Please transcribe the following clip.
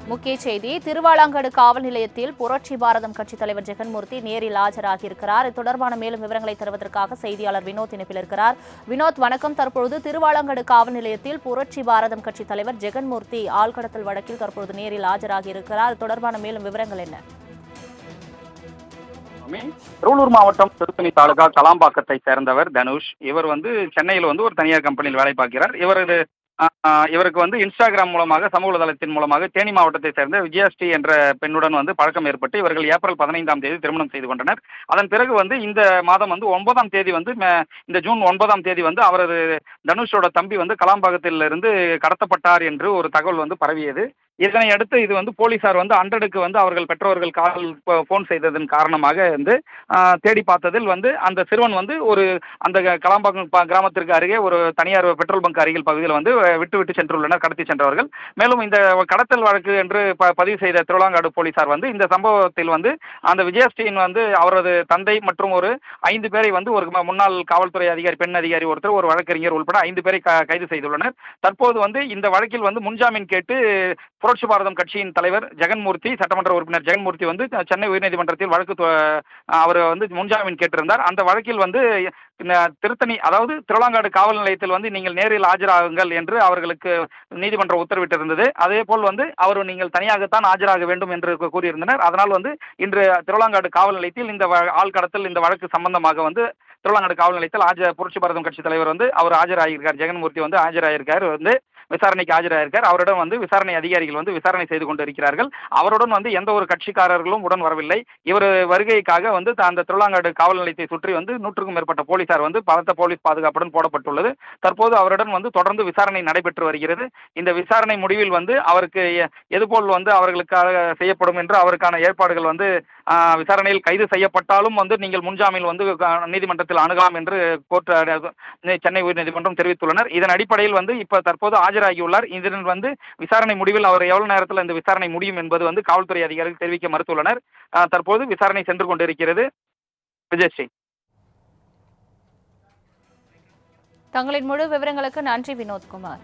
முக்கிய செய்தி திருவாலாங்கடு காவல் நிலையத்தில் புரட்சி பாரதம் கட்சித் தலைவர் ஜெகன்மூர்த்தி நேரில் ஆஜராகியிருக்கிறார். இது தொடர்பான மேலும் விவரங்களை தருவதற்காக செய்தியாளர் வினோத் இணைப்பில் இருக்கிறார். வினோத், வணக்கம். தற்பொழுது திருவாலாங்கடு காவல் நிலையத்தில் புரட்சி பாரதம் கட்சித் தலைவர் ஜெகன்மூர்த்தி ஆள்கடத்தல் வழக்கில் தற்பொழுது நேரில் ஆஜராகியிருக்கிறார். இது தொடர்பான மேலும் விவரங்கள் என்ன? திருவள்ளூர் மாவட்டம் திருத்தணி தாலுகா கலாம்பாக்கத்தை சேர்ந்தவர் தனுஷ். இவர் சென்னையில் ஒரு தனியார் கம்பெனியில் வேலை பார்க்கிறார். இவருக்கு இன்ஸ்டாகிராம் மூலமாக, சமூக வலைதளத்தின் மூலமாக தேனி மாவட்டத்தை சேர்ந்த விஜயஸ்ரீ என்ற பெண்ணுடன் பழக்கம் ஏற்பட்டு இவர்கள் ஏப்ரல் 15ஆம் தேதி திருமணம் செய்து கொண்டனர். அதன் பிறகு இந்த மாதம் 9ஆம் தேதி இந்த ஜூன் 9ஆம் தேதி அவரது தனுஷோட தம்பி கலாம்பாக்கத்தில் இருந்து கடத்தப்பட்டார் என்று ஒரு தகவல் பரவியது. இதனை அடுத்து இது போலீசார் 100க்கு அவர்கள் பெற்றோர்கள் போன் செய்ததன் காரணமாக தேடி பார்த்ததில் அந்த சிறுவன் ஒரு அந்த கலாம்பாக்கம் கிராமத்திற்கு அருகே ஒரு தனியார் பெட்ரோல் பங்க் அருகில் பகுதியில் விட்டு சென்றுள்ளனர் கடத்தி சென்றவர்கள். மேலும் இந்த கடத்தல் வழக்கு என்று பதிவு செய்த திருவாலாங்காடு போலீசார் இந்த சம்பவத்தில் அந்த விஜயஸ்ரீயின் அவரது தந்தை மற்றும் ஒரு 5 பேரை ஒரு முன்னாள் காவல்துறை அதிகாரி, பெண் அதிகாரி ஒருத்தர், ஒரு வழக்கறிஞர் உள்பட 5 பேரை கைது செய்துள்ளனர். தற்போது இந்த வழக்கில் முன்ஜாமீன் கேட்டு புரட்சி பாரதம் கட்சியின் தலைவர் ஜெகன்மூர்த்தி, சட்டமன்ற உறுப்பினர் ஜெகன்மூர்த்தி சென்னை உயர்நீதிமன்றத்தில் அவர் முன்ஜாமீன் கேட்டிருந்தார். அந்த வழக்கில் திருத்தணி, அதாவது திருவாலாங்காடு காவல் நிலையத்தில் நீங்கள் நேரில் ஆஜராகுங்கள் என்று அவர்களுக்கு நீதிமன்றம் உத்தரவிட்டிருந்தது. அதே போல் அவர் நீங்கள் தனியாகத்தான் ஆஜராக வேண்டும் என்று கூறியிருந்தனர். அதனால் இன்று திருவாலாங்காடு காவல் நிலையத்தில் இந்த ஆள் கடத்தல் இந்த வழக்கு சம்பந்தமாக திருவாலாங்காடு காவல் நிலையத்தில் புரட்சி பாரதம் கட்சி தலைவர் அவர் ஆஜராகியிருக்கார். ஜெகன்மூர்த்தி ஆஜராகியிருக்கார், விசாரணைக்கு ஆஜராகியிருக்கார். அவரிடம் விசாரணை அதிகாரிகள் விசாரணை செய்து கொண்டிருக்கிறார்கள். அவருடன் எந்த ஒரு கட்சிக்காரர்களும் உடன் வரவில்லை. இவர் வருகைக்காக அந்த திருவாலாங்காடு காவல் நிலையத்தை சுற்றி 100க்கும் மேற்பட்ட போலீசார் பலத்த போலீஸ் பாதுகாப்புடன் போடப்பட்டுள்ளது. தற்போது அவரிடம் தொடர்ந்து விசாரணை நடைபெற்று வருகிறது. இந்த விசாரணை முடிவில் அவருக்கு எதுபோல் அவர்களுக்காக செய்யப்படும் என்று அவருக்கான ஏற்பாடுகள் விசாரணையில் கைது செய்யப்பட்டாலும் நீங்கள் முன்ஜாமீன் நீதிமன்றத்தில் அணுகலாம் என்று சென்னை உயர்நீதிமன்றம் தெரிவித்துள்ளனர். இதன் அடிப்படையில் இப்ப தற்போது ஆஜராகியுள்ளார். இதன் விசாரணை முடிவில் அவர் எவ்வளவு நேரத்தில் இந்த விசாரணை முடியும் என்பது காவல்துறை அதிகாரிகள் தெரிவிக்க மறுத்துள்ளனர். தற்போது விசாரணை சென்று கொண்டிருக்கிறது. விஜயஸ்ரீ, தங்களின் முழு விவரங்களுக்கு நன்றி வினோத்குமார்.